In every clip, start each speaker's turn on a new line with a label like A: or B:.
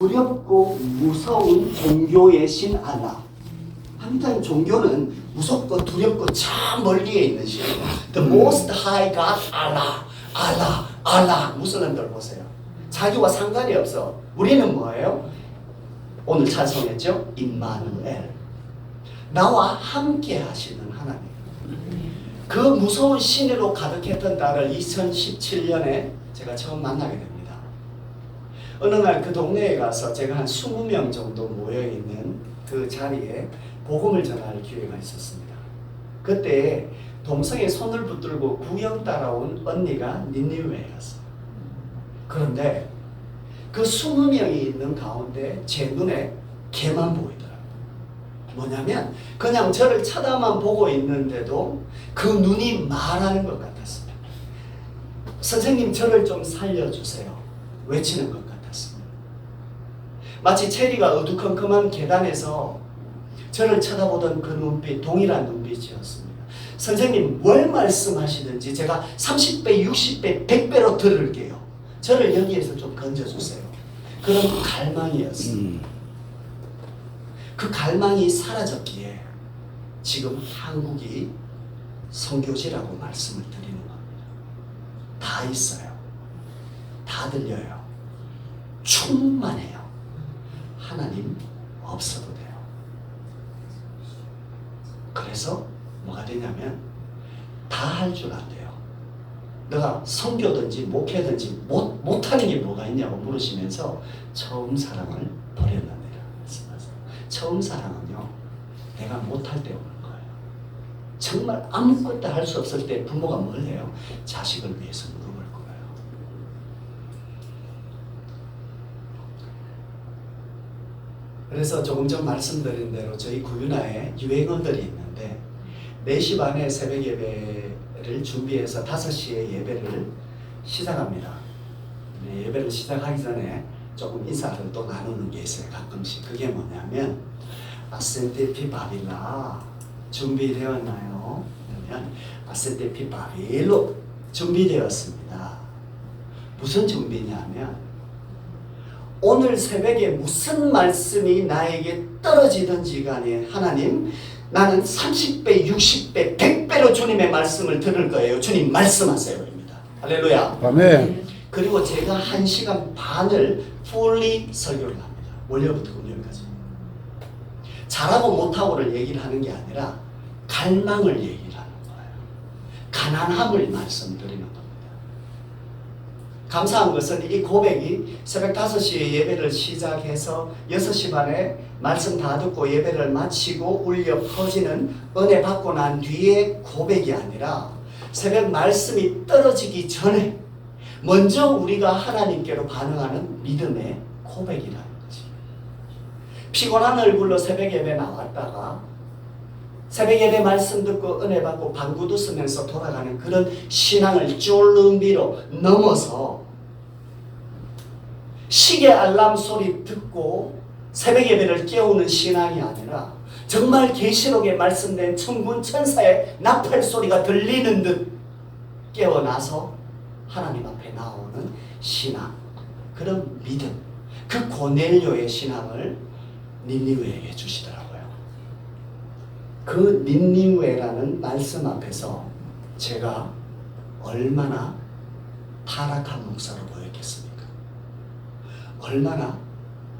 A: 두렵고 무서운 종교의 신 알라. 한편 종교는 무섭고 두렵고 참 멀리에 있는 신이에요. The most high God Allah, Allah, Allah. 무슬림들 보세요. 자기와 상관이 없어. 우리는 뭐예요? 오늘 찬송했죠? 임마누엘. 나와 함께 하시는 하나님. 그 무서운 신으로 가득했던 나를 2017년에 제가 처음 만나게 됩니다. 어느 날 그 동네에 가서 제가 한 20명 정도 모여있는 그 자리에 복음을 전할 기회가 있었습니다. 그때 동성애 손을 붙들고 구경 따라온 언니가 니니웨에 갔어요. 그런데 그 20명이 있는 가운데 제 눈에 걔만 보이더라고요. 뭐냐면 그냥 저를 쳐다만 보고 있는데도 그 눈이 말하는 것 같았습니다. 선생님 저를 좀 살려주세요. 외치는 것 같았습니다. 마치 체리가 어두컴컴한 계단에서 저를 쳐다보던 그 눈빛, 동일한 눈빛이었습니다. 선생님 뭘 말씀하시든지 제가 30배, 60배, 100배로 들을게요. 저를 여기에서 좀 건져주세요. 그런 갈망이었습니다. 그 갈망이 사라졌기에 지금 한국이 선교지라고 말씀을 드리는 겁니다. 다 있어요. 다 들려요. 충만해요. 하나님 없어도 돼요. 그래서 뭐가 되냐면 다 할 줄 안 돼요. 내가 선교든지 목회든지 못하는 게 뭐가 있냐고 물으시면서 처음 사랑을 버렸는데 말씀하세요. 처음 사랑은요, 내가 못할 때 오는 거예요. 정말 아무것도 할 수 없을 때 부모가 뭘 해요? 자식을 위해서 무릎을 꿇어요. 그래서 조금 전 말씀드린 대로 저희 구윤아에 유행어들이 있는데 4시 반에 새벽 예배를 준비해서 5시에 예배를 시작합니다. 예배를 시작하기 전에 조금 인사를 또 나누는 게 있어요. 가끔씩. 그게 뭐냐면 아센테피 바빌라 준비되었나요? 그러면 아센테피 바빌로 준비되었습니다. 무슨 준비냐면 오늘 새벽에 무슨 말씀이 나에게 떨어지든지 간에 하나님 나는 30배, 60배, 100배로 주님의 말씀을 들을 거예요. 주님 말씀하세요. 입니다. 할렐루야.
B: 아멘.
A: 그리고 제가 1시간 반을 fully 설교를 합니다. 월요일부터 금요일까지. 잘하고 못하고를 얘기를 하는 게 아니라 갈망을 얘기를 하는 거예요. 가난함을 말씀드리는 겁니다. 감사한 것은 이 고백이 새벽 5시에 예배를 시작해서 6시 반에 말씀 다 듣고 예배를 마치고 울려 퍼지는 은혜 받고 난 뒤에 고백이 아니라 새벽 말씀이 떨어지기 전에 먼저 우리가 하나님께로 반응하는 믿음의 고백이라는 거지. 피곤한 얼굴로 새벽 예배 나왔다가 새벽 예배 말씀 듣고 은혜 받고 방구도 쓰면서 돌아가는 그런 신앙을 쫄름비로 넘어서 시계 알람 소리 듣고 새벽 예배를 깨우는 신앙이 아니라 정말 계시록에 말씀된 천군 천사의 나팔 소리가 들리는 듯 깨어나서 하나님 앞에 나오는 신앙, 그런 믿음, 그 고넬료의 신앙을 니니웨에게 주시더라고요. 그 니니웨라는 말씀 앞에서 제가 얼마나 타락한 목사로 보였겠습니까? 얼마나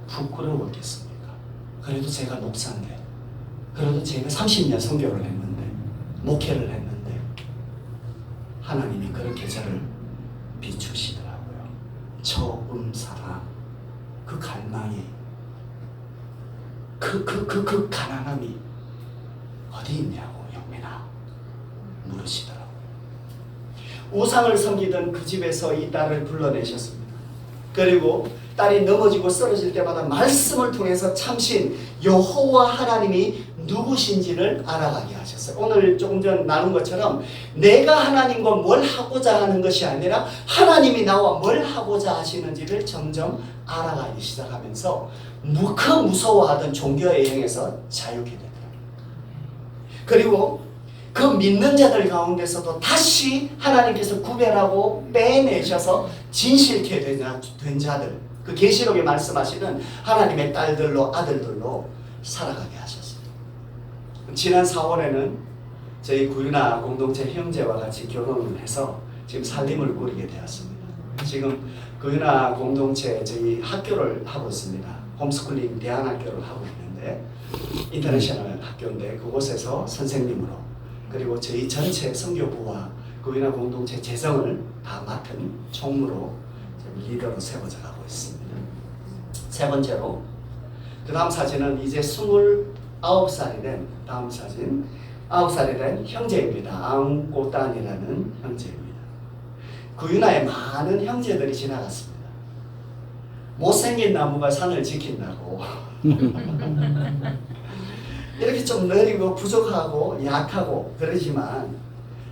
A: 부끄러웠겠습니까? 그래도 제가 목사인데, 그래도 제가 30년 선교를 했는데, 목회를 했는데 하나님이 그렇게 저를 비추시더라고요. 처음 사랑, 그 갈망이, 그 가난함이 어디 있냐고 영민아 물으시더라고요. 우상을 섬기던 그 집에서 이 딸을 불러내셨습니다. 그리고 딸이 넘어지고 쓰러질 때마다 말씀을 통해서 참신 여호와 하나님이 누구신지를 알아가게 하셨어요. 오늘 조금 전 나눈 것처럼 내가 하나님과 뭘 하고자 하는 것이 아니라 하나님이 나와 뭘 하고자 하시는지를 점점 알아가기 시작하면서 그 무서워하던 종교의 영에서 자유케 되더라고요. 그리고 그 믿는 자들 가운데서도 다시 하나님께서 구별하고 빼내셔서 진실케 된 자들, 그 계시록에 말씀하시는 하나님의 딸들로 아들들로 살아가게 하셨어요. 지난 4월에는 저희 구유나 공동체 형제와 같이 결혼을 해서 지금 살림을 꾸리게 되었습니다. 지금 구유나 공동체 저희 학교를 하고 있습니다. 홈스쿨링 대안학교를 하고 있는데 인터내셔널 학교인데 그곳에서 선생님으로 그리고 저희 전체 선교부와 구유나 공동체 재정을 다 맡은 총무로 리더로 세워져 가고 있습니다. 세 번째로 그 다음 사진은 이제 29살이 된 다음 사진 9살이 된 형제입니다. 앙꼬단이라는 형제입니다. 구유나에 많은 형제들이 지나갔습니다. 못생긴 나무가 산을 지킨다고 이렇게 좀 느리고 부족하고 약하고 그러지만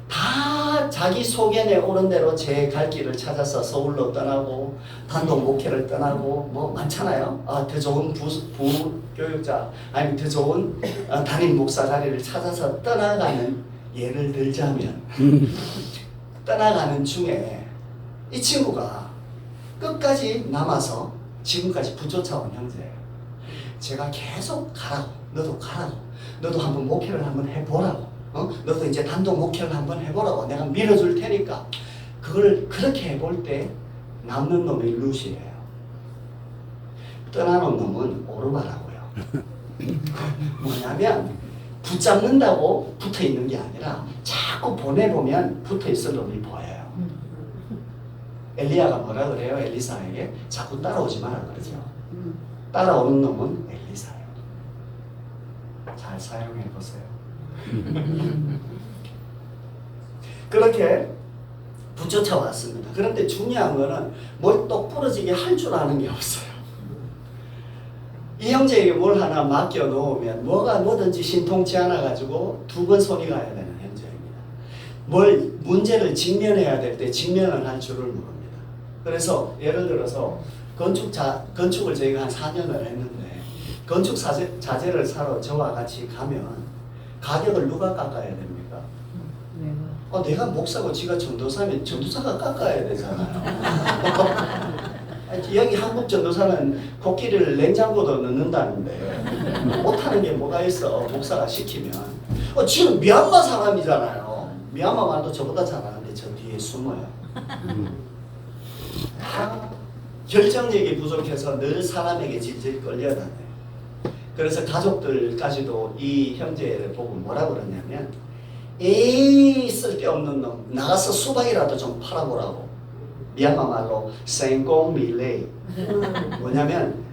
A: 다 자기 소견에 오른 대로 제 갈 길을 찾아서 서울로 떠나고 단독 목회를 떠나고 뭐 많잖아요. 더 좋은 부교육자 아니면 더 좋은 담임 목사 자리를 찾아서 떠나가는 예를 들자면 떠나가는 중에 이 친구가 끝까지 남아서 지금까지 붙여쳐온 형제예요. 제가 계속 가라고 너도 가라고 너도 한번 목회를 한번 해보라고 너도 이제 단독 목회를 한번 해보라고 내가 밀어줄 테니까 그걸 그렇게 해볼 때 남는 놈이 루시예요. 떠나는 놈은 오르바라고요. 뭐냐면 붙잡는다고 붙어있는 게 아니라 자꾸 보내보면 붙어있을 놈이 보여요. 엘리야가 뭐라 그래요? 엘리사에게 자꾸 따라오지 마라 그러죠. 따라오는 놈은 엘리사예요. 잘 사용해 보세요. 그렇게 붙여쳐왔습니다. 그런데 중요한 거는 뭘 똑부러지게 할 줄 아는 게 없어요. 이 형제에게 뭘 하나 맡겨 놓으면 뭐가 뭐든지 신통치 않아 가지고 두 번 손이 가야 되는 형제입니다. 뭘 문제를 직면해야 될 때 직면을 할 줄을 모릅니다. 그래서 예를 들어서 건축을 저희가 한 4년을 했는데 건축 자재를 사러 저와 같이 가면 가격을 누가 깎아야 됩니까? 내가 목사고 지가 전도사면 전도사가 깎아야 되잖아요. 여기 한국 전도사는 코끼리를 냉장고도 넣는다는데 못하는 게 뭐가 있어? 목사가 시키면 지금 미얀마 사람이잖아요. 미얀마 말도 저보다 잘하는데 저 뒤에 숨어요. 결정력이 부족해서 늘 사람에게 질질 끌려다녀요. 그래서 가족들까지도 이 형제를 보고 뭐라 그러냐면 에이 쓸데없는 놈 나가서 수박이라도 좀 팔아보라고. 미얀마 말로 생꽁밀레 뭐냐면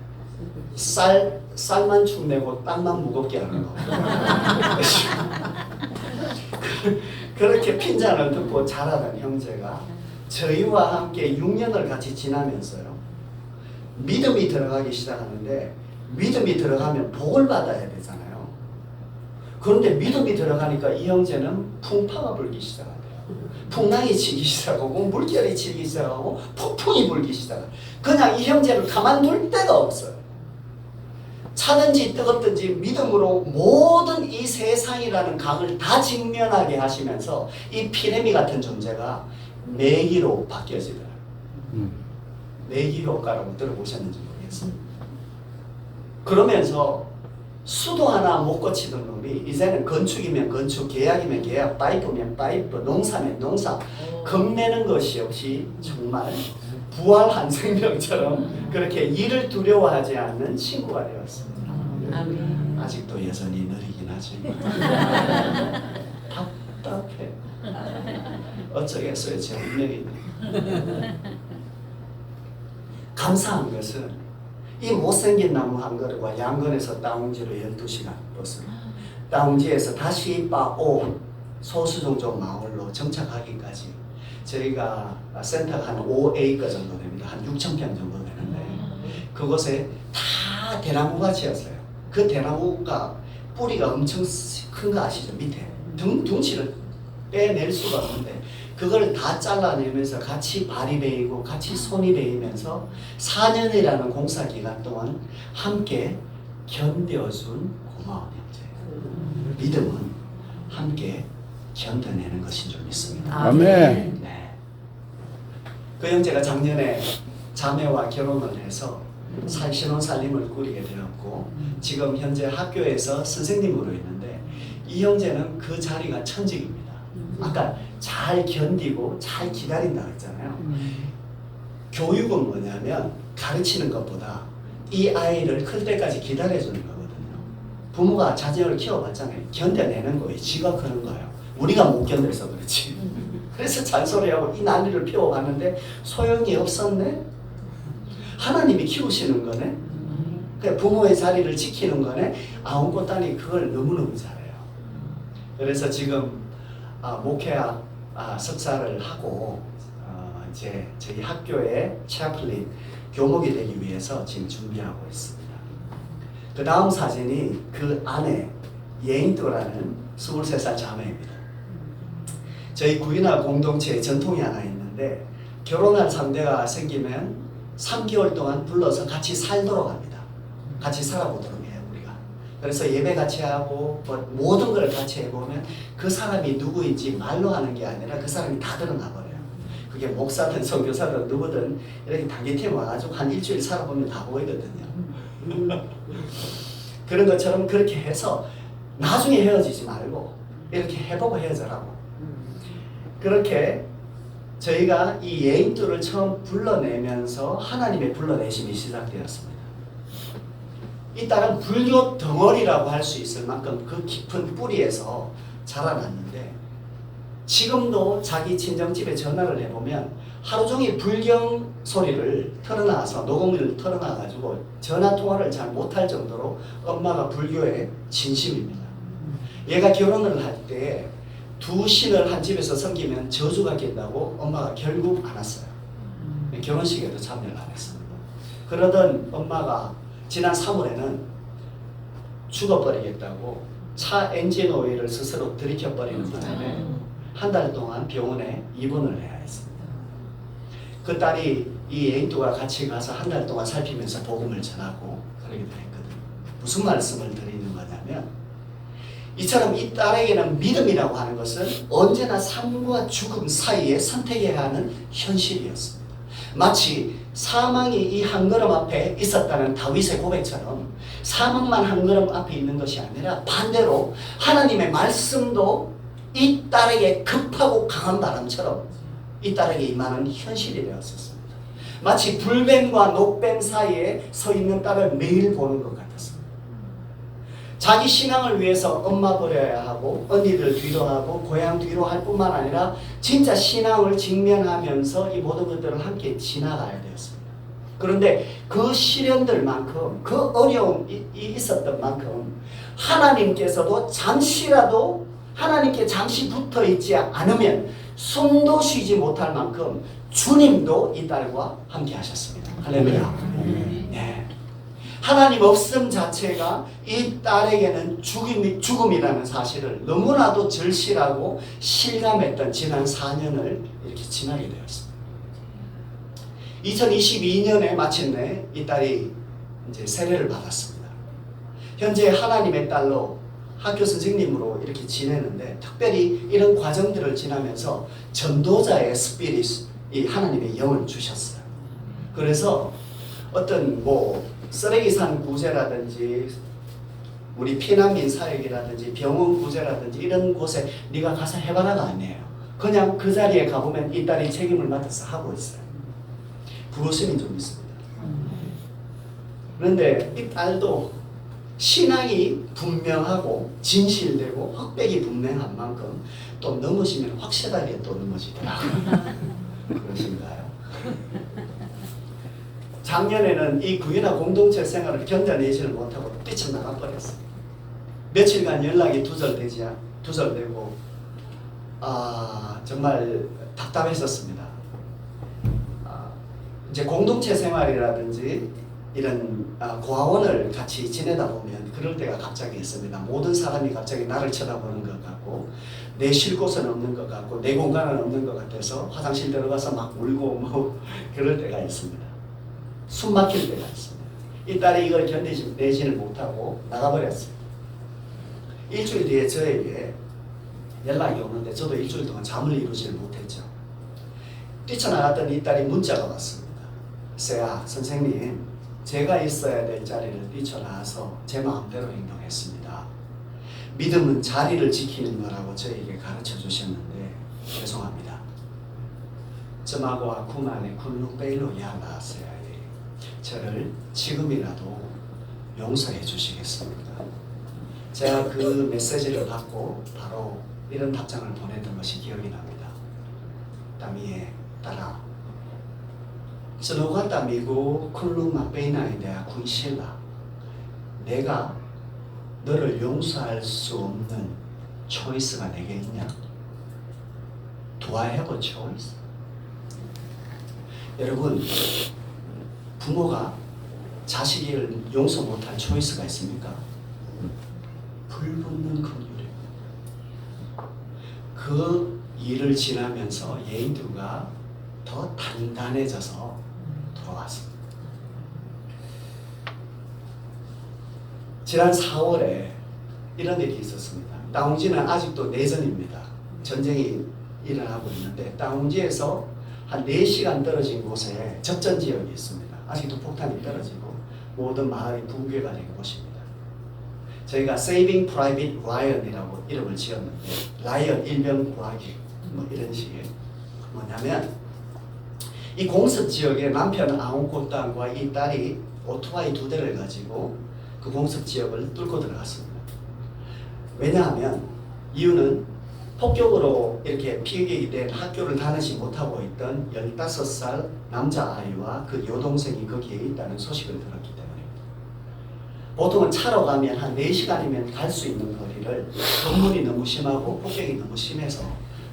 A: 쌀만 축내고 땅만 무겁게 하는 거. 그렇게 핀잔을 듣고 자라던 형제가 저희와 함께 6년을 같이 지나면서요 믿음이 들어가기 시작하는데 믿음이 들어가면 복을 받아야 되잖아요. 그런데 믿음이 들어가니까 이 형제는 풍파가 불기 시작하대요. 풍랑이 치기 시작하고 물결이 치기 시작하고 폭풍이 불기 시작해요. 그냥 이 형제를 가만둘 데가 없어요. 차든지 뜨겁든지 믿음으로 모든 이 세상이라는 강을 다 직면하게 하시면서 이 피레미 같은 존재가 내기로 바뀌어지더라고요. 내기 효과라고 들어보셨는지 모르겠어요. 그러면서 수도 하나 못 고치던 놈이 이제는 건축이면 건축, 계약이면 계약, 파이프면 파이프, 농사면 농사, 겁내는 것이 없이 정말 부활한 생명처럼 그렇게 일을 두려워하지 않는 친구가 되었습니다. 아직도 여전히 느리긴 하지만 답답해. 어쩌겠어요. 제 운명이네. 감사한 것은 이 못생긴 나무 한 그루가 양건에서 다운지로 12시간 버스로 다운지에서 다시 빠오 소수종족 마을로 정착하기까지 저희가 센터가 한 5에이커 정도 됩니다. 한 6,000평 정도 되는데 그곳에 다 대나무밭이었어요. 그 대나무가 뿌리가 엄청 큰 거 아시죠? 밑에 둥치를 빼낼 수가 없는데 그걸 다 잘라내면서 같이 발이 베이고 같이 손이 베이면서 4년이라는 공사 기간 동안 함께 견뎌준 고마운 형제예요. 믿음은 함께 견뎌내는 것인 줄 믿습니다.
B: 아멘.
A: 네. 그 형제가 작년에 자매와 결혼을 해서 신혼살림을 꾸리게 되었고 지금 현재 학교에서 선생님으로 있는데 이 형제는 그 자리가 천직입니다. 아까 잘 견디고 잘 기다린다고 했잖아요. 교육은 뭐냐면 가르치는 것보다 이 아이를 클 때까지 기다려주는 거거든요. 부모가 자녀를 키워봤잖아요. 견뎌내는 거예요. 지가 크는 거예요. 우리가 못 견뎌서 그렇지. 그래서 잔소리하고 이 난리를 피워봤는데 소용이 없었네. 하나님이 키우시는 거네. 부모의 자리를 지키는 거네. 아웅꽃단이 그걸 너무너무 잘해요. 그래서 지금 목회학 석사를 하고 이제 저희 학교의 채플린 교목이 되기 위해서 지금 준비하고 있습니다. 그 다음 사진이 그 아내 예인도라는 23살 자매입니다. 저희 구인화 공동체에 전통이 하나 있는데 결혼할 상대가 생기면 3개월 동안 불러서 같이 살도록 합니다. 같이 살아보도록 해요, 우리가. 그래서 예배 같이 하고 모든 걸 같이 해보면 그 사람이 누구인지 말로 하는 게 아니라 그 사람이 다 드러나 버려요. 그게 목사든 선교사든 누구든 이렇게 단기팀 와가지고 한 일주일 살아보면 다 보이거든요. 그런 것처럼 그렇게 해서 나중에 헤어지지 말고 이렇게 해보고 헤어져라고. 그렇게 저희가 이 예인들을 처음 불러내면서 하나님의 불러내심이 시작되었습니다. 이 딸은 불교 덩어리라고 할 수 있을 만큼 그 깊은 뿌리에서 자라났는데 지금도 자기 친정집에 전화를 해보면 하루 종일 불경 소리를 틀어놔서 녹음을 틀어놔가지고 전화통화를 잘 못할 정도로 엄마가 불교에 진심입니다. 얘가 결혼을 할 때 두 신을 한 집에서 섬기면 저주가 낀다고 엄마가 결국 안 왔어요. 결혼식에도 참여를 안 했습니다. 그러던 엄마가 지난 3월에는 죽어버리겠다고 차 엔진 오일을 스스로 들이켜버리는 바람에 한 달 동안 병원에 입원을 해야 했습니다. 그 딸이 이 예인도가 같이 가서 한 달 동안 살피면서 복음을 전하고 그러기도 했거든요. 무슨 말씀을 드리는 거냐면 이처럼 이 딸에게는 믿음이라고 하는 것은 언제나 삶과 죽음 사이에 선택해야 하는 현실이었습니다. 마치 사망이 이 한 걸음 앞에 있었다는 다윗의 고백처럼 사망만 한 걸음 앞에 있는 것이 아니라 반대로 하나님의 말씀도 이 딸에게 급하고 강한 바람처럼 이 딸에게 임하는 현실이 되었었습니다. 마치 불뱀과 녹뱀 사이에 서 있는 딸을 매일 보는 것 같았습니다. 자기 신앙을 위해서 엄마 버려야 하고 언니들 뒤로 하고 고향 뒤로 할 뿐만 아니라 진짜 신앙을 직면하면서 이 모든 것들을 함께 지나가야 되었습니다. 그런데 그 시련들만큼 그 어려움이 있었던 만큼 하나님께서도 잠시라도 하나님께 잠시 붙어 있지 않으면 숨도 쉬지 못할 만큼 주님도 이 딸과 함께 하셨습니다. 할렐루야. 네. 하나님 없음 자체가 이 딸에게는 죽음이라는 사실을 너무나도 절실하고 실감했던 지난 4년을 이렇게 지나게 되었습니다. 2022년에 마침내 이 딸이 이제 세례를 받았습니다. 현재 하나님의 딸로 학교 선생님으로 이렇게 지내는데 특별히 이런 과정들을 지나면서 전도자의 스피릿이 하나님의 영을 주셨어요. 그래서 어떤 쓰레기산 구제라든지 우리 피난민 사역이라든지 병원 구제라든지 이런 곳에 네가 가서 해봐라가 아니에요. 그냥 그 자리에 가보면 이 딸이 책임을 맡아서 하고 있어요. 부르심이 좀 있습니다. 그런데 이 딸도 신앙이 분명하고 진실되고 흑백이 분명한 만큼 또 넘어지면 확실하게 또 넘어지더라고요. 그러신가요? 작년에는 이 구인화 공동체 생활을 견뎌내지를 못하고 뛰쳐나가 버렸어요. 며칠간 연락이 두절되고 정말 답답했었습니다. 이제 공동체 생활이라든지 이런 고아원을 같이 지내다 보면 그럴 때가 갑자기 있습니다. 모든 사람이 갑자기 나를 쳐다보는 것 같고 내 쉴 곳은 없는 것 같고 내 공간은 없는 것 같아서 화장실 들어가서 막 울고 그럴 때가 있습니다. 숨 막힐 때가 있습니다. 이 딸이 이걸 견디지를 못하고 나가버렸어요. 일주일 뒤에 저에게 연락이 오는데 저도 일주일 동안 잠을 이루지를 못했죠. 뛰쳐나갔던 이 딸이 문자가 왔습니다. 쎄야 선생님, 제가 있어야 될 자리를 뛰쳐나와서 제 마음대로 행동했습니다. 믿음은 자리를 지키는 거라고 저에게 가르쳐 주셨는데 죄송합니다. 저하고 아쿠만의 굴루베일로 야나세야에 저를 지금이라도 용서해 주시겠습니까? 제가 그 메시지를 받고 바로 이런 답장을 보냈던 것이 기억이 납니다. 따미에 따라 스노가 따미고 쿨루마 베이나에 대한 군실라, 내가 너를 용서할 수 없는 초이스가 내게 있냐? Do I have a choice? 여러분, 부모가 자식을 용서 못할 초이스가 있습니까? 불붙는 긍휼이에요. 그 일을 지나면서 예인두가 더 단단해져서 돌아왔습니다. 지난 4월에 이런 일이 있었습니다. 다웅지는 아직도 내전입니다. 전쟁이 일어나고 있는데 다웅지에서 한 4시간 떨어진 곳에 접전 지역이 있습니다. 아직도 폭탄이 떨어지고 모든 마을이 붕괴가 된 곳입니다. 저희가 Saving Private Ryan이라고 이름을 지었는데, 라이언 일병 구하기 뭐 이런 식의 뭐냐면, 이 공습 지역에 남편 아웅코땅과 이 딸이 오토바이 2대를 가지고 그 공습 지역을 뚫고 들어갔습니다. 왜냐하면 이유는 폭격으로 이렇게 피격이 된 학교를 다니지 못하고 있던 15살 남자아이와 그 여동생이 거기에 있다는 소식을 들었기 때문입니다. 보통은 차로 가면 한 4시간이면 갈 수 있는 거리를 건물이 너무 심하고 폭격이 너무 심해서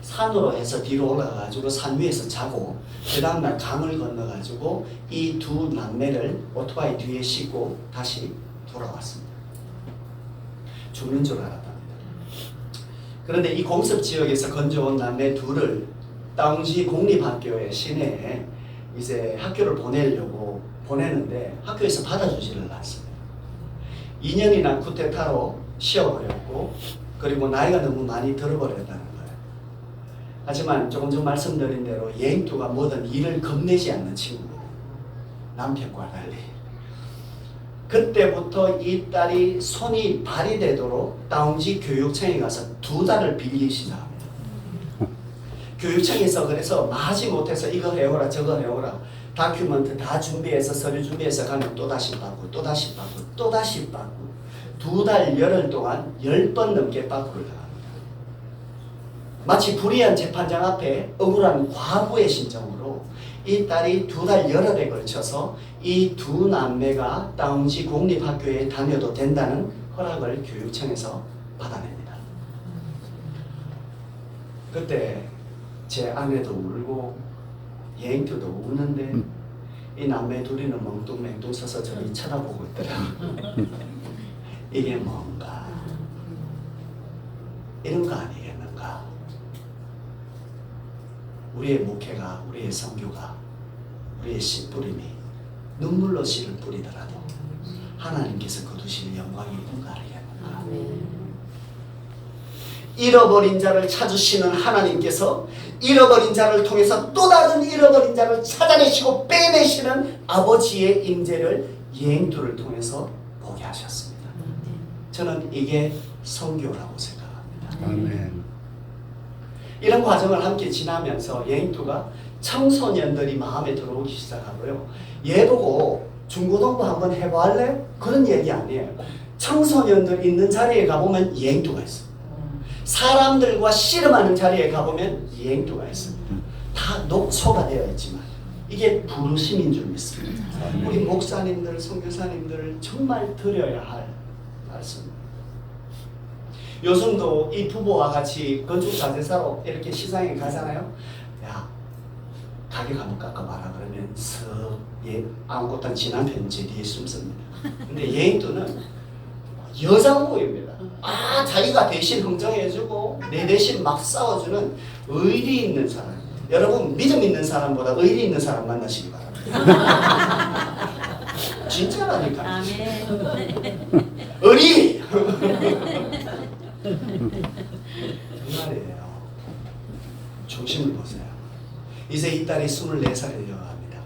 A: 산으로 해서 뒤로 올라가가지고 산 위에서 자고 그 다음날 강을 건너가지고 이 두 남매를 오토바이 뒤에 싣고 다시 돌아왔습니다. 죽는 줄 알았답니다. 그런데 이 공습 지역에서 건져온 남매 둘을 다웅지 공립학교의 시내에 이제 학교를 보내려고 보내는데 학교에서 받아주지를 않습니다. 2년이나 쿠데타로 쉬어버렸고, 그리고 나이가 너무 많이 들어버렸다는 거예요. 하지만 조금 전 말씀드린 대로 예인투가 뭐든 일을 겁내지 않는 친구예요. 남편과 달리. 그때부터 이 딸이 손이 발이 되도록 다웅지 교육청에 가서 2달을 빌리기 시작합니다. 교육청에서 그래서 마지 못해서 이거 해오라 저거 해오라 다큐멘트 다 준비해서 서류 준비해서 가면 또다시 받고 또다시 받고 또다시 받고 2달 열흘 동안 10번 넘게 받고를 나갑니다. 마치 불의한 재판장 앞에 억울한 과부의 심정으로 이 딸이 2달 열흘에 걸쳐서 이 두 남매가 다웅지 공립학교에 다녀도 된다는 허락을 교육청에서 받아냅니다. 그때 제 아내도 울고 예인투도 우는데 이 남매 둘이는 멍뚱맹뚱 서서 저를 쳐다보고 있더라고요. 이게 뭔가 이런 거 아니겠는가? 우리의 목회가, 우리의 선교가, 우리의 씨뿌림이 눈물로 씨를 뿌리더라도 하나님께서 거두실 영광이 있는 거 아니겠는가? 잃어버린 자를 찾으시는 하나님께서 잃어버린 자를 통해서 또 다른 잃어버린 자를 찾아내시고 빼내시는 아버지의 임재를 예인투를 통해서 보게 하셨습니다. 저는 이게 선교라고 생각합니다.
B: 아멘.
A: 이런 과정을 함께 지나면서 예인투가 청소년들이 마음에 들어오기 시작하고요. 얘 보고 중고등부 한번 해볼래? 그런 얘기 아니에요. 청소년들 있는 자리에 가보면 예인투가 있어요. 사람들과 씨름하는 자리에 가보면 예인투가 있습니다. 다 녹초가 되어 있지만 이게 부르심인 줄 믿습니다. 우리 목사님들, 선교사님들 정말 드려야 할 말씀입니다. 요즘도 이 부부와 같이 건축자재사로 이렇게 시장에 가잖아요. 야, 가격 한번 깎아봐라 그러면 석 아무것도 지 남편 제 뒤에 숨습니다. 근데 예인투는 여장부입니다. 자기가 대신 흥정해주고 내 대신 막 싸워주는 의리 있는 사람. 여러분 믿음 있는 사람보다 의리 있는 사람 만나시기 바랍니다. 진짜라니까.
C: 아멘.
A: 의리. 정말이에요. 중심을 보세요. 이제 이 딸이 24살이 되어갑니다.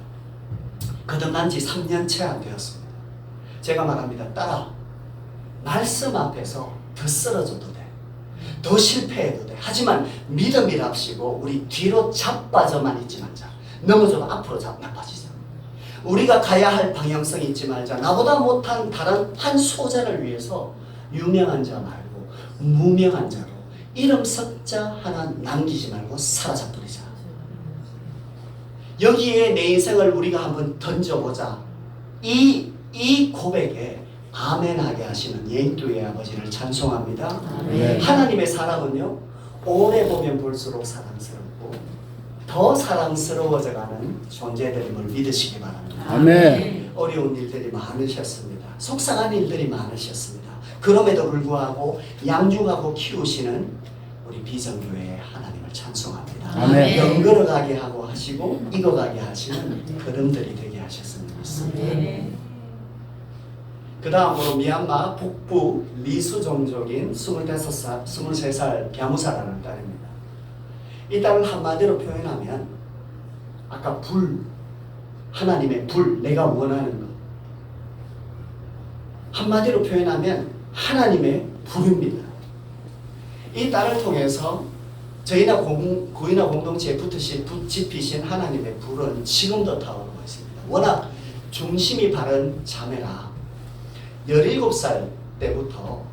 A: 그 거듭난 지 3년째 안 되었습니다. 제가 말합니다. 딸아, 말씀 앞에서 더 쓰러져도 돼. 더 실패해도 돼. 하지만 믿음이랍시고 우리 뒤로 자빠져만 있지 말자. 넘어져도 앞으로 나빠지자. 우리가 가야 할 방향성 잊지 말자. 나보다 못한 다른 한 소자를 위해서 유명한 자 말고 무명한 자로 이름 석자 하나 남기지 말고 사라져 버리자. 여기에 내 인생을 우리가 한번 던져보자. 이 고백에 아멘하게 하시는 예인교회 아버지를 찬송합니다.
B: 아멘.
A: 하나님의 사람은요, 오래 보면 볼수록 사랑스럽고 더 사랑스러워져가는 존재됨을 믿으시기 바랍니다.
B: 아멘.
A: 어려운 일들이 많으셨습니다. 속상한 일들이 많으셨습니다. 그럼에도 불구하고 양육하고 키우시는 우리 비전교회의 하나님을 찬송합니다.
B: 아멘.
A: 연걸어가게 하고 하시고 익어가게 하시는 걸음들이 되게 하셨으면 좋겠습니다. 그 다음으로 미얀마 북부 리수 종족인 23살 갸무사라는 딸입니다. 이 딸을 한마디로 표현하면 아까 불, 하나님의 불, 내가 원하는 것. 한마디로 표현하면 하나님의 불입니다. 이 딸을 통해서 저희나 고인화 공동체에 붙이신 하나님의 불은 지금도 타오르고 있습니다. 워낙 중심이 바른 자매라 17살 때부터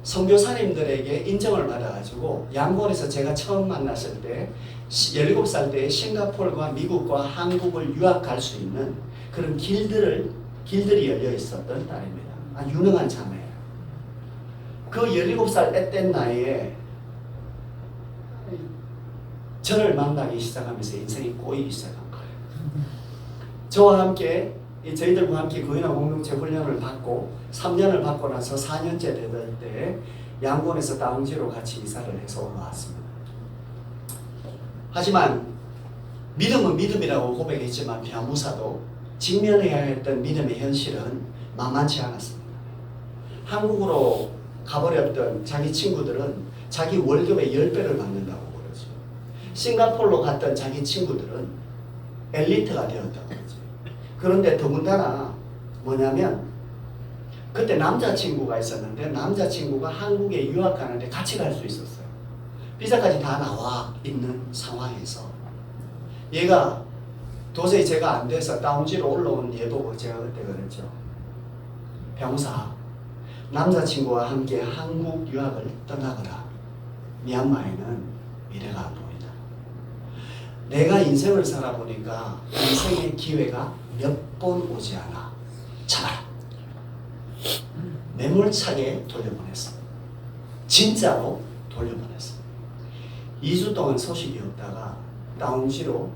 A: 선교사님들에게 인정을 받아가지고 양곤에서 제가 처음 만났을 때 17살 때 싱가포르와 미국과 한국을 유학할 수 있는 그런 길들이 열려 있었던 딸입니다. 유능한 자매예요. 그 17살 앳된 나이에 저를 만나기 시작하면서 인생이 꼬이기 시작한 거예요. 저와 함께 저희들과 함께 고인화 공동체 훈련을 받고 3년을 받고 나서 4년째 되던 때 양곤에서 다운지로 같이 이사를 해서 올라왔습니다. 하지만 믿음은 믿음이라고 고백했지만 갸무사도 직면해야 했던 믿음의 현실은 만만치 않았습니다. 한국으로 가버렸던 자기 친구들은 자기 월급의 10배를 받는다고 그러죠. 싱가포르로 갔던 자기 친구들은 엘리트가 되었다고 그러죠. 그런데 더군다나 뭐냐면 그때 남자친구가 있었는데 남자친구가 한국에 유학하는데 같이 갈 수 있었어요. 비자까지 다 나와 있는 상황에서 얘가 도저히 제가 안 돼서 다운지로 올라온 얘 보고 제가 그때 그랬죠. 병사, 남자친구와 함께 한국 유학을 떠나거라. 미얀마에는 미래가 안 보인다. 내가 인생을 살아보니까 인생의 기회가 몇 번 오지 않아. 참아라. 매몰차게 돌려보냈어. 진짜로 돌려보냈어. 2주 동안 소식이 없다가 다운지로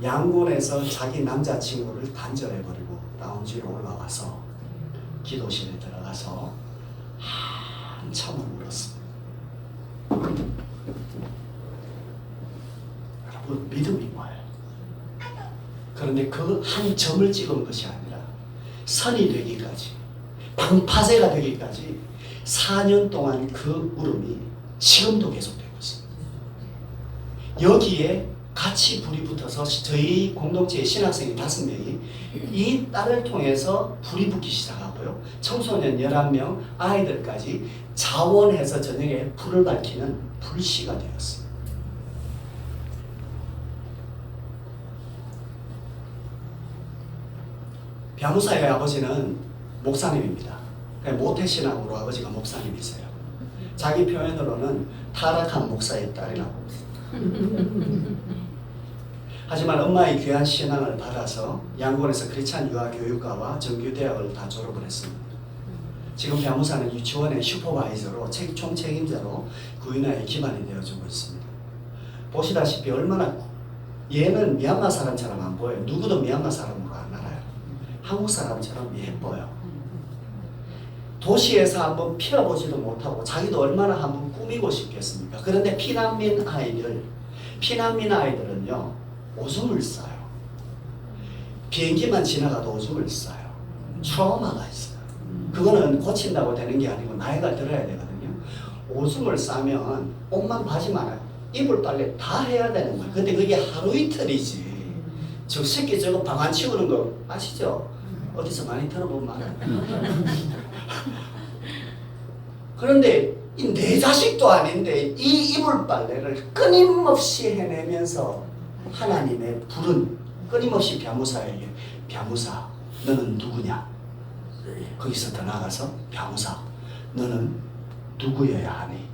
A: 양곤에서 자기 남자친구를 단절해버리고 다운지로 올라와서 기도실에 들어가서 한참을 울었습니다. 여러분, 믿음이 뭐예요? 그런데 그 한 점을 찍은 것이 아니라 선이 되기까지, 방파제가 되기까지 4년 동안 그 울음이 지금도 계속되고 있습니다. 여기에 같이 불이 붙어서 저희 공동체의 신학생이 5명이 이 딸을 통해서 불이 붙기 시작하고요. 청소년 11명, 아이들까지 자원해서 저녁에 불을 밝히는 불씨가 되었습니다. 갸무사의 아버지는 목사님입니다. 모태신앙으로 아버지가 목사님이세요. 자기 표현으로는 타락한 목사의 딸이라고. 하지만 엄마의 귀한 신앙을 받아서 양곤에서 크리스찬 유아교육과와 정규대학을 다 졸업을 했습니다. 지금 갸무사는 유치원의 슈퍼바이저로 총책임자로 구인화에 기반이 되어주고 있습니다. 보시다시피 얼마나 얘는 미얀마 사람처럼 안 보여요. 누구도 미얀마 사람으로 안 알아요. 한국 사람처럼 예뻐요. 도시에서 한번 피어보지도 못하고 자기도 얼마나 한번 꾸미고 싶겠습니까? 그런데 피난민 아이들은요 오줌을 싸요. 비행기만 지나가도 오줌을 싸요. 트라우마가 있어요. 그거는 고친다고 되는 게 아니고 나이가 들어야 되거든요. 오줌을 싸면 옷만 바지만 이불 빨래 다 해야 되는 거예요. 근데 그게 하루 이틀이지 저 새끼 저거 방 안 치우는 거 아시죠? 어디서 많이 들어본 말. 그런데 이 내 자식도 아닌데 이 이불 빨래를 끊임없이 해내면서 하나님의 불은 끊임없이 벼무사에게 벼무사 너는 누구냐? 거기서 더 나가서 벼무사 너는 누구여야 하니?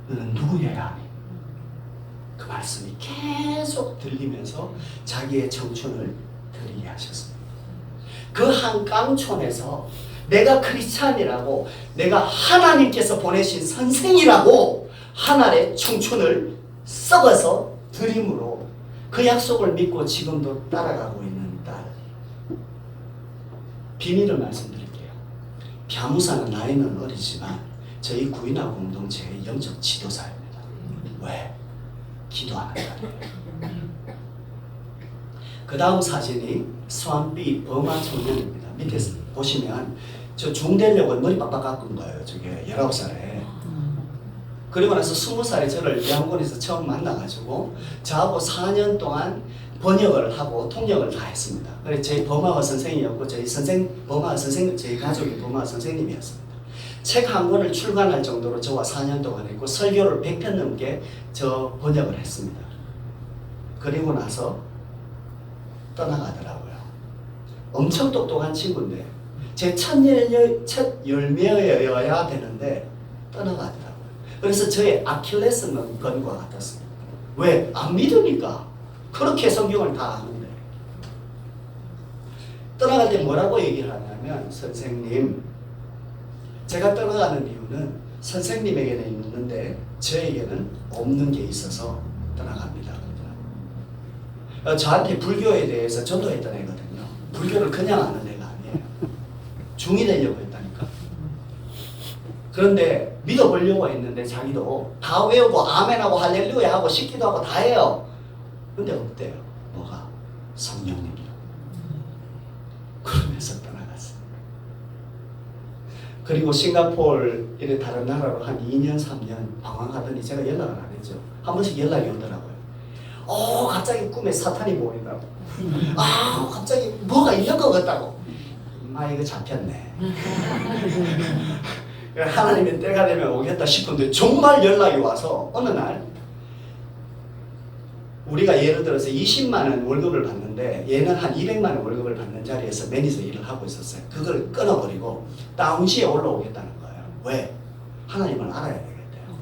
A: 너는 누구여야 하니? 그 말씀이 계속 들리면서 자기의 청춘을 드리게 하셨습니다. 그 한 깡촌에서 내가 크리스찬이라고, 내가 하나님께서 보내신 선생이라고 하나의 청춘을 썩어서 드림으로 그 약속을 믿고 지금도 따라가고 있는 딸. 비밀을 말씀드릴게요. 벼무사는 나이는 어리지만 저희 구인화 공동체의 영적 지도사입니다. 왜? 기도하는 딸이에요. 그 다음 사진이 수완비 버마 청년입니다. 밑에 보시면 저 중대력을 머리 빡빡 깎은 거예요. 저게 19살에. 그리고 나서 20살에 저를 양곤에서 처음 만나가지고 저하고 4년 동안 번역을 하고 통역을 다 했습니다. 그래서 저희 버마어 선생님이었고 저희 버마어 선생님, 저희 가족이 버마어 선생님이었습니다. 책 한 권을 출간할 정도로 저와 4년 동안 했고 설교를 100편 넘게 저 번역을 했습니다. 그리고 나서 떠나가더라고요. 엄청 똑똑한 친구인데 제 첫 열매여야 되는데 떠나가더라고요. 그래서 저의 아킬레스건과 같았습니다. 왜? 안 믿으니까. 그렇게 성경을 다 아는데. 떠나갈 때 뭐라고 얘기를 하냐면 선생님, 제가 떠나가는 이유는 선생님에게는 있는데 저에게는 없는 게 있어서 떠나갑니다. 저한테 불교에 대해서 전도했던 애거든요. 불교를 그냥 아는 애가 아니에요. 중이 되려고 했다니까. 그런데 믿어보려고 했는데 자기도 다 외우고 아멘하고 할렐루야 하고 씻기도 하고 다 해요. 근데 없대요. 뭐가? 성령님이요. 그러면서 떠나갔어요. 그리고 싱가포르 이런 다른 나라로 한 2년 3년 방황하더니 제가 연락을 안 했죠. 한 번씩 연락이 오더라고요. 갑자기 꿈에 사탄이 보인다고. 갑자기 뭐가 있는 것 같다고. 이거 잡혔네. 하나님의 때가 되면 오겠다 싶은데 정말 연락이 와서 어느 날 우리가 예를 들어서 20만 원 월급을 받는데 얘는 한 200만 원 월급을 받는 자리에서 매니저 일을 하고 있었어요. 그걸 끊어버리고 다운시에 올라오겠다는 거예요. 왜? 하나님을 알아야 되겠대요.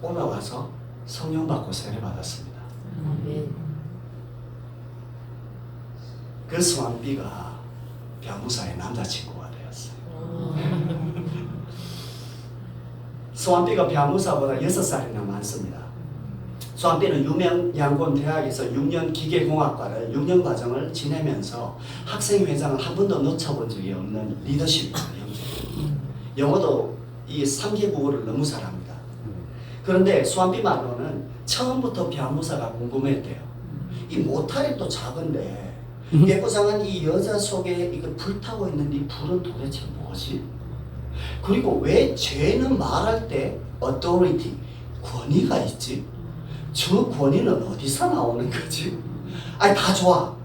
A: 올라와서 성령 받고 세례 받았습니다. 그 수완비가 벼무사의 남자친구가 되었어요. 수완비가 벼무사보다 6살이나 많습니다. 수완비는 유명 양곤 대학에서 6년 기계공학과를 6년 과정을 지내면서 학생회장을 한 번도 놓쳐본 적이 없는 리더십이에요. 영어도 이 3개 국어를 너무 잘합니다. 그런데 수완비 말로는 처음부터 벼무사가 궁금했대요. 이 모탈이 또 작은데 예쁘장한 이 여자 속에 이거 불타고 있는 이 불은 도대체 뭐지? 그리고 왜 죄는 말할 때 authority, 권위가 있지? 저 권위는 어디서 나오는 거지? 다 좋아.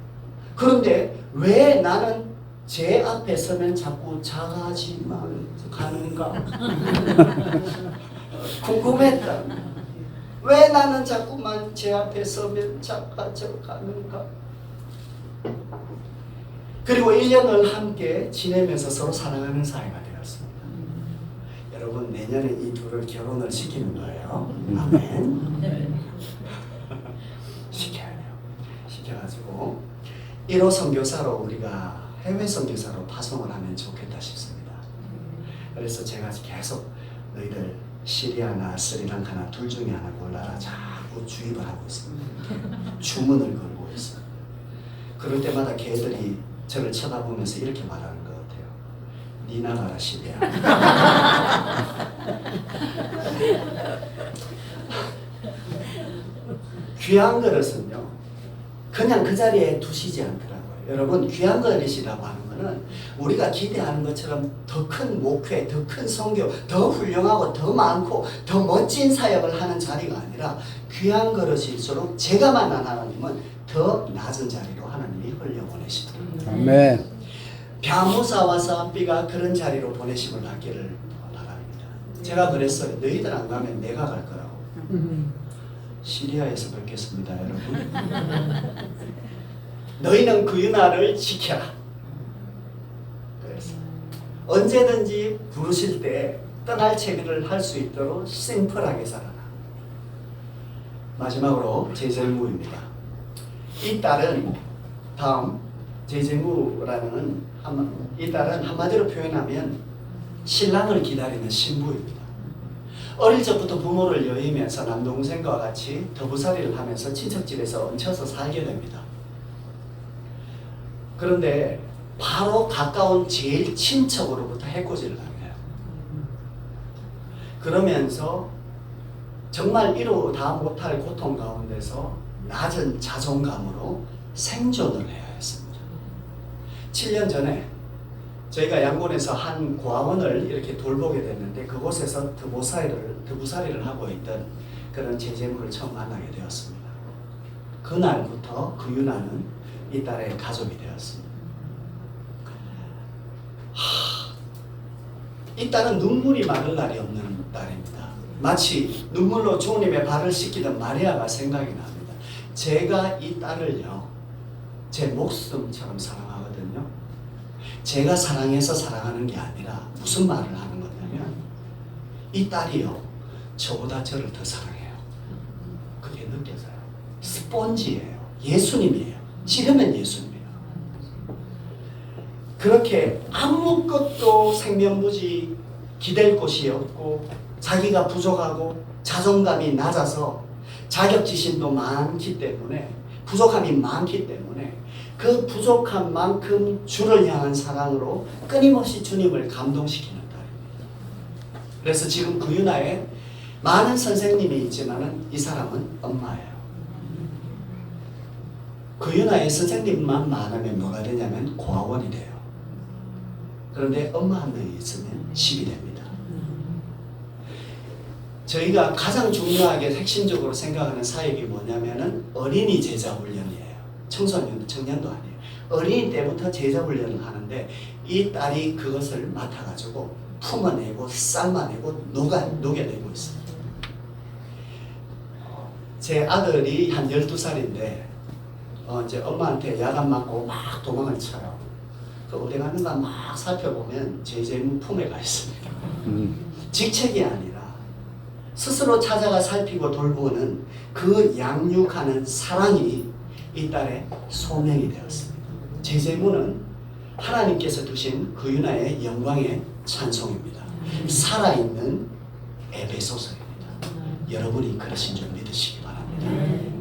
A: 그런데 왜 나는 제 앞에 서면 자꾸 작아지만 가는가? 궁금했다. 왜 나는 자꾸만 제 앞에 서면 작아져 가는가? 그리고 1년을 함께 지내면서 서로 사랑하는 사이가 되었습니다. 여러분 내년에 이 둘을 결혼을 시키는 거예요. 아멘. 시켜야 돼요. 시켜가지고 1호 선교사로 우리가 해외 선교사로 파송을 하면 좋겠다 싶습니다. 그래서 제가 계속 너희들 시리아나 스리랑카나 둘 중에 하나 골라라 자꾸 주입을 하고 있습니다. 주문을 걸고 있어요. 그럴 때마다 걔들이 저를 쳐다보면서 이렇게 말하는 것 같아요. 니 나가라 시리아. 귀한 그릇은요 그냥 그 자리에 두시지 않더라고요. 여러분 귀한 것이라고 하는 것은 우리가 기대하는 것처럼 더 큰 목회, 더 큰 선교, 더 훌륭하고 더 많고 더 멋진 사역을 하는 자리가 아니라 귀한 그릇일수록 제가 만난 하나님은 더 낮은 자리로 하나님이 흘려보내십니다.
B: 아멘.
A: 벼무사와 사업비가 그런 자리로 보내심을 받기를 바랍니다. 제가 그랬어요. 너희들 안 가면 내가 갈 거라고. 시리아에서 뵙겠습니다, 여러분. 너희는 그 유나를 지켜라. 그래서 언제든지 부르실 때 떠날 채비를 할 수 있도록 심플하게 살아라. 마지막으로 제재무입니다. 이 딸은 다음 제재무라는 이 딸은 한마디로 표현하면 신랑을 기다리는 신부입니다. 어릴 적부터 부모를 여의면서 남동생과 같이 더부살이를 하면서 친척집에서 얹혀서 살게 됩니다. 그런데 바로 가까운 제일 친척으로부터 해코지를 합니다. 그러면서 정말 이루 다 못할 고통 가운데서 낮은 자존감으로 생존을 해야 했습니다. 7년 전에 저희가 양곤에서 한 고아원을 이렇게 돌보게 됐는데 그곳에서 더부살이를 하고 있던 그런 제재물을 처음 만나게 되었습니다. 그날부터 그 유나는 이 딸의 가족이 되었습니다. 이 딸은 눈물이 마를 날이 없는 딸입니다. 마치 눈물로 주님의 발을 씻기던 마리아가 생각이 납니다. 제가 이 딸을요, 제 목숨처럼 사랑하거든요. 제가 사랑해서 사랑하는 게 아니라 무슨 말을 하는 거냐면 이 딸이요, 저보다 저를 더 사랑해요. 그게 느껴져요. 스폰지예요. 예수님이에요. 찌르면 예수님이에요. 그렇게 아무것도 생명부지 기댈 곳이 없고 자기가 부족하고 자존감이 낮아서 자격지심도 많기 때문에 부족함이 많기 때문에 그 부족한 만큼 주를 향한 사랑으로 끊임없이 주님을 감동시키는 딸입니다. 그래서 지금 그 유나에 많은 선생님이 있지만은 이 사람은 엄마예요. 그 유나의 선생님만 많으면 뭐가 되냐면 고아원이 돼요. 그런데 엄마 한 명이 있으면 10이 됩니다. 저희가 가장 중요하게 핵심적으로 생각하는 사역이 뭐냐면은 어린이 제자 훈련이에요. 청소년도 청년도 아니에요. 어린이 때부터 제자 훈련을 하는데 이 딸이 그것을 맡아가지고 품어내고 삶아내고 녹여내고 있어요. 제 아들이 한 12살인데 이제 엄마한테 야단 맞고 막 도망을 쳐요. 그 어디 갔는가 막 살펴보면 제재무 품에 가 있습니다. 직책이 아니라 스스로 찾아가 살피고 돌보는 그 양육하는 사랑이 이 딸의 소명이 되었습니다. 제재무는 하나님께서 두신 그 유나의 영광의 찬송입니다. 살아있는 에베소서입니다. 여러분이 그러신 줄 믿으시기 바랍니다.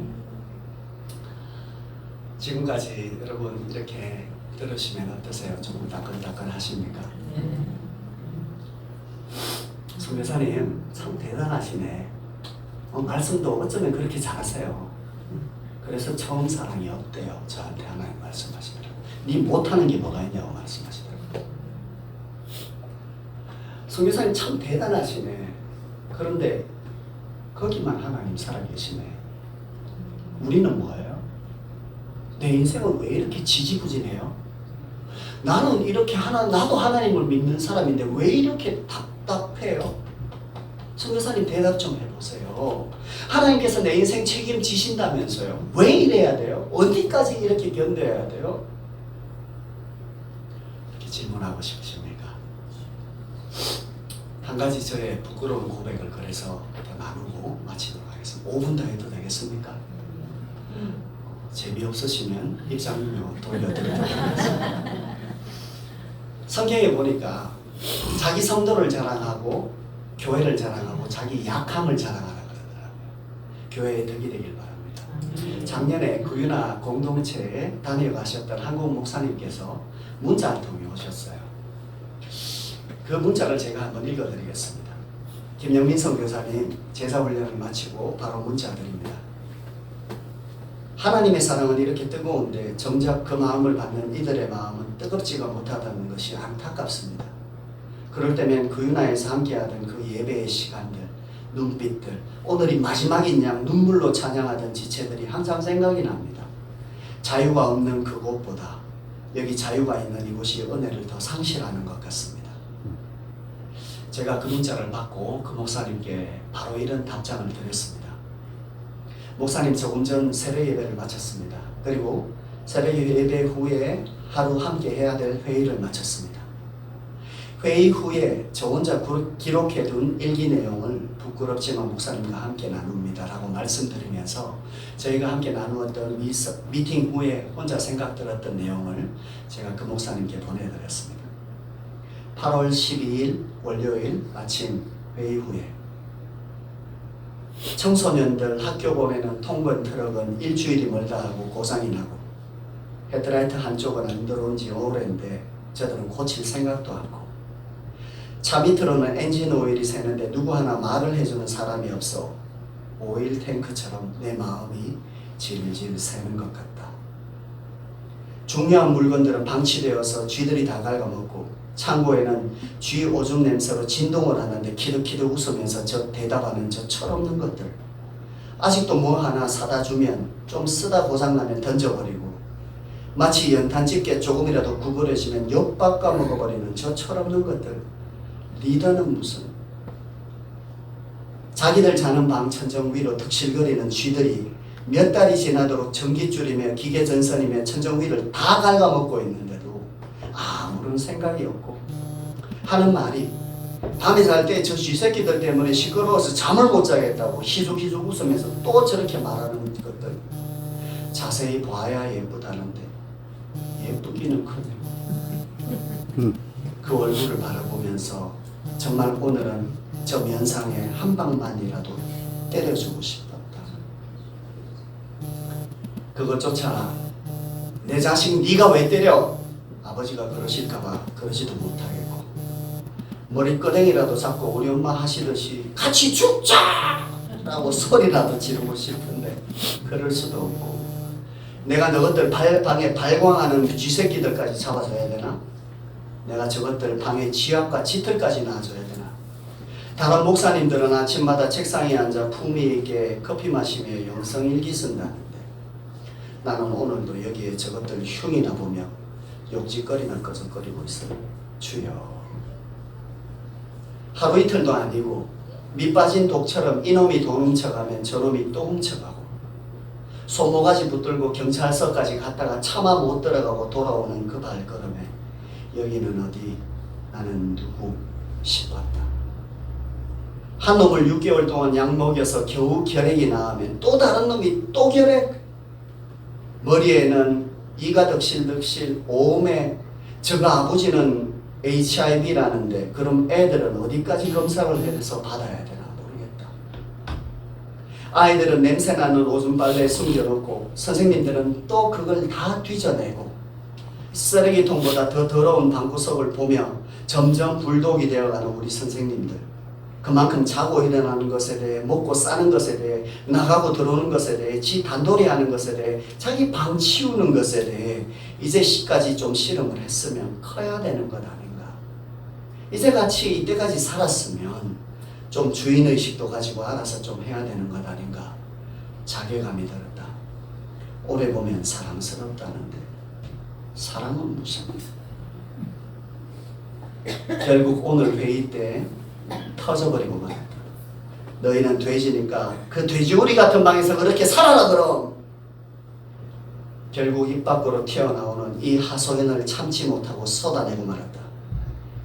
A: 지금까지 여러분 이렇게 들으시면 어떠세요? 조금 따끈따끈하십니까? 선교사님 참 대단하시네. 말씀도 어쩌면 그렇게 잘하세요. 그래서 처음 사랑이 없대요. 저한테 하나님 말씀하시더라고요. 네 못하는 게 뭐가 있냐고 말씀하시더라고요. 선교사님 참 대단하시네. 그런데 거기만 하나님 살아계시네. 우리는 뭐예요? 내 인생은 왜 이렇게 지지부진해요? 나는 이렇게 나도 하나님을 믿는 사람인데 왜 이렇게 답답해요? 선교사님 대답 좀 해보세요. 하나님께서 내 인생 책임지신다면서요. 왜 이래야 돼요? 어디까지 이렇게 견뎌야 돼요? 이렇게 질문하고 싶으십니까? 한 가지 저의 부끄러운 고백을 그래서 나누고 마치도록 하겠습니다. 5분 더 해도 되겠습니까? 재미없으시면 입장료 돌려드리도록 하겠습니다. 성경에 보니까 자기 성도를 자랑하고 교회를 자랑하고 자기 약함을 자랑하라 그러더라고요. 교회에 덕이 되길 바랍니다. 작년에 구유나 공동체에 다녀가셨던 한국 목사님께서 문자 한 통이 오셨어요. 그 문자를 제가 한번 읽어드리겠습니다. 김영민 선교사님 제사훈련을 마치고 바로 문자 드립니다. 하나님의 사랑은 이렇게 뜨거운데 정작 그 마음을 받는 이들의 마음은 뜨겁지가 못하다는 것이 안타깝습니다. 그럴 때면 그 유나에서 함께하던 그 예배의 시간들, 눈빛들, 오늘이 마지막인 양 눈물로 찬양하던 지체들이 항상 생각이 납니다. 자유가 없는 그곳보다 여기 자유가 있는 이곳이 은혜를 더 상실하는 것 같습니다. 제가 그 문자를 받고 그 목사님께 바로 이런 답장을 드렸습니다. 목사님, 조금 전 세례 예배를 마쳤습니다. 그리고 세례 예배 후에 하루 함께 해야 될 회의를 마쳤습니다. 회의 후에 저 혼자 기록해둔 일기 내용을 부끄럽지만 목사님과 함께 나눕니다 라고 말씀드리면서 저희가 함께 나누었던 미팅 후에 혼자 생각 들었던 내용을 제가 그 목사님께 보내드렸습니다. 8월 12일 월요일 아침 회의 후에 청소년들 학교 보내는 통근 트럭은 일주일이 멀다 하고 고장이 나고 헤드라이트 한쪽은 안 들어온 지 오래인데 저들은 고칠 생각도 않고 차 밑으로는 엔진 오일이 새는데 누구 하나 말을 해주는 사람이 없어 오일 탱크처럼 내 마음이 질질 새는 것 같다. 중요한 물건들은 방치되어서 쥐들이 다 갉아먹고 창고에는 쥐 오줌 냄새로 진동을 하는데 키득키득 웃으면서 저 대답하는 저 철없는 것들. 아직도 뭐 하나 사다 주면 좀 쓰다 고장나면 던져버리고 마치 연탄 집게 조금이라도 구부러지면 욕박 까먹어버리는 저 철없는 것들. 리더는 무슨? 자기들 자는 방 천정 위로 득실거리는 쥐들이 몇 달이 지나도록 전깃줄이며 기계전선이며 천정 위를 다 갉아먹고 있는데도 아무런 생각이 없고 하는 말이 밤에 잘 때 저 쥐새끼들 때문에 시끄러워서 잠을 못 자겠다고 희죽희죽 웃으면서 또 저렇게 말하는 것들. 자세히 봐야 예쁘다는데 예쁘기는커녕 그 얼굴을 바라보면서 정말 오늘은 저 면상에 한 방만이라도 때려주고 싶었다. 그것조차 내 자식 네가 왜 때려? 아버지가 그러실까봐 그러지도 못하겠고 머리끄댕이라도 잡고 우리 엄마 하시듯이 같이 죽자! 라고 소리라도 지르고 싶은데 그럴 수도 없고 내가 너것들 방에 발광하는 쥐새끼들까지 잡아줘야 되나? 내가 저것들 방에 지압과 짙을까지 놔줘야 되나? 다른 목사님들은 아침마다 책상에 앉아 품위 있게 커피 마시며 영성일기 쓴다는데 나는 오늘도 여기에 저것들 흉이나 보며 욕짓거리나 꺼적거리고 있어요. 주여. 하루 이틀도 아니고 밑빠진 독처럼 이놈이 돈 훔쳐가면 저놈이 또 훔쳐가고 손모가지 붙들고 경찰서까지 갔다가 차마 못 들어가고 돌아오는 그 발걸음에 여기는 어디 나는 누구 싶었다. 한 놈을 6개월 동안 약 먹여서 겨우 결핵이 나으면 또 다른 놈이 또 결핵. 머리에는 이가 득실득실 오음에 저거 아버지는 HIV라는데 그럼 애들은 어디까지 검사를 해서 받아야 되나 모르겠다. 아이들은 냄새나는 오줌 빨래에 숨겨놓고 선생님들은 또 그걸 다 뒤져내고 쓰레기통보다 더 더러운 방구석을 보며 점점 불독이 되어가는 우리 선생님들. 그만큼 자고 일어나는 것에 대해 먹고 싸는 것에 대해 나가고 들어오는 것에 대해 지 단돌이 하는 것에 대해 자기 방 치우는 것에 대해 이제 시까지 좀 실험을 했으면 커야 되는 것 아닌가. 이제 같이 이때까지 살았으면 좀 주인의식도 가지고 알아서 좀 해야 되는 것 아닌가. 자괴감이 들었다. 오래 보면 사랑스럽다는데 사랑은 무슨? 결국 오늘 회의 때 터져버리고 말았다. 너희는 돼지니까 그 돼지우리 같은 방에서 그렇게 살아라 그럼. 결국 입 밖으로 튀어나오는 이 하소연을 참지 못하고 쏟아내고 말았다.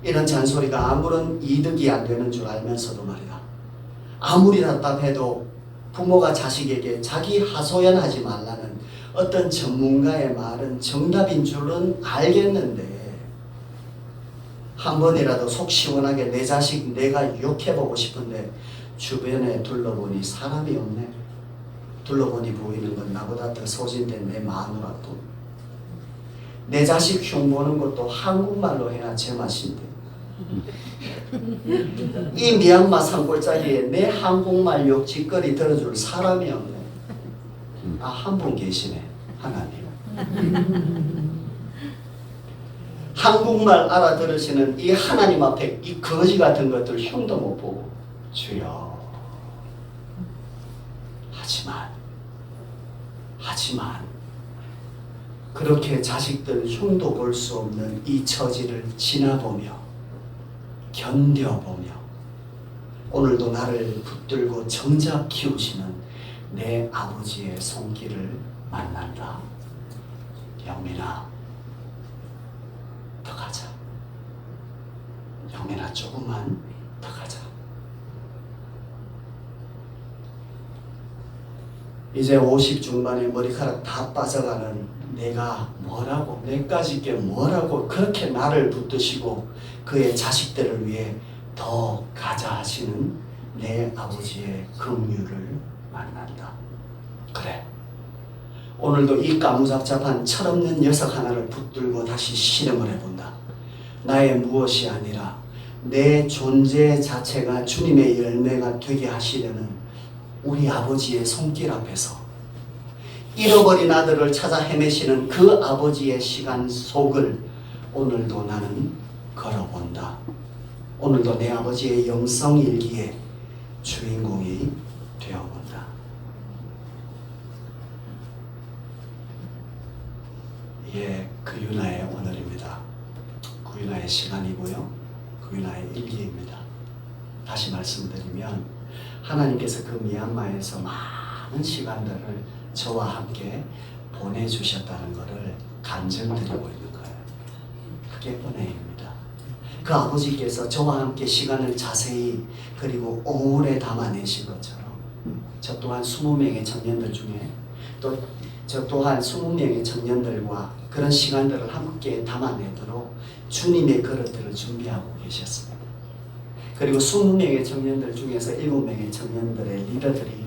A: 이런 잔소리가 아무런 이득이 안 되는 줄 알면서도 말이다. 아무리 답답해도 부모가 자식에게 자기 하소연하지 말라는 어떤 전문가의 말은 정답인 줄은 알겠는데 한 번이라도 속 시원하게 내 자식 내가 욕해보고 싶은데 주변에 둘러보니 사람이 없네. 둘러보니 보이는 건 나보다 더 소진된 내 마누라도. 내 자식 흉보는 것도 한국말로 해야 제맛인데 이 미얀마 산골짜기에 내 한국말 욕짓거리 들어줄 사람이 없네. 아, 한 분 계시네. 하나님. 한국말 알아들으시는 이 하나님 앞에 이 거지 같은 것들 흉도 못 보고 주여. 하지만 그렇게 자식들 흉도 볼 수 없는 이 처지를 지나보며 견뎌보며 오늘도 나를 붙들고 정작 키우시는 내 아버지의 손길을 만난다. 영민아, 더 가자. 영민아, 조금만 더 가자. 이제 50 중반에 머리카락 다 빠져가는 내가 뭐라고, 내까지 게 뭐라고 그렇게 나를 붙드시고 그의 자식들을 위해 더 가자 하시는 내 아버지의 긍휼을 만난다. 그래, 오늘도 이 까무잡잡한 철없는 녀석 하나를 붙들고 다시 실험을 해본다. 나의 무엇이 아니라 내 존재 자체가 주님의 열매가 되게 하시려는 우리 아버지의 손길 앞에서 잃어버린 아들을 찾아 헤매시는 그 아버지의 시간 속을 오늘도 나는 걸어본다. 오늘도 내 아버지의 영성일기의 주인공이 되어본다. 예, 구유나의 오늘입니다. 구유나의 시간이고요. 구유나의 일기입니다. 다시 말씀드리면 하나님께서 그 미얀마에서 많은 시간들을 저와 함께 보내주셨다는 것을 간증드리고 있는 거예요. 그게 은혜입니다. 그 아버지께서 저와 함께 시간을 자세히 그리고 오래 담아내신 것처럼 저 또한 20명의 청년들 중에 또 저 또한 20명의 청년들과 그런 시간들을 함께 담아내도록 주님의 그릇들을 준비하고 계셨습니다. 그리고 20명의 청년들 중에서 7명의 청년들의 리더들이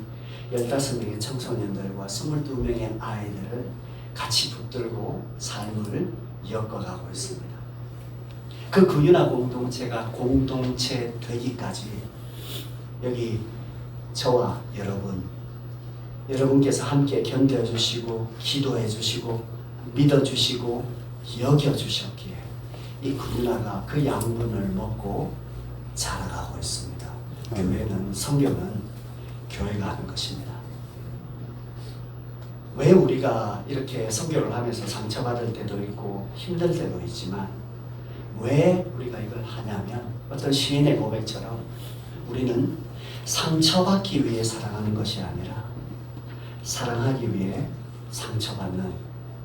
A: 15명의 청소년들과 22명의 아이들을 같이 붙들고 삶을 엮어가고 있습니다. 그 구윤화 공동체가 공동체 되기까지 여기 저와 여러분께서 함께 견뎌주시고 기도해주시고 믿어주시고 여겨주셨기에 이 구윤화가 그 양분을 먹고 자라가고 있습니다. 교회는, 성경은 교회가 하는 것입니다. 왜 우리가 이렇게 성교를 하면서 상처받을 때도 있고 힘들 때도 있지만 왜 우리가 이걸 하냐면 어떤 시인의 고백처럼 우리는 상처받기 위해 사랑하는 것이 아니라 사랑하기 위해 상처받는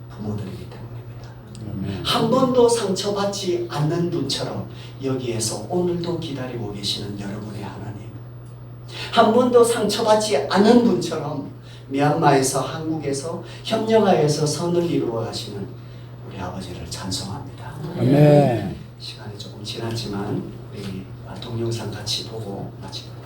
A: 부모들이기 때문입니다. 한 번도 상처받지 않는 분처럼 여기에서 오늘도 기다리고 계시는 여러분의 하나님, 한 번도 상처받지 않은 분처럼 미얀마에서 한국에서 협력하여서 선을 이루어 가시는 우리 아버지를 찬송합니다.
B: 아멘.
A: 시간이 조금 지났지만 우리 동영상 같이 보고 마치도록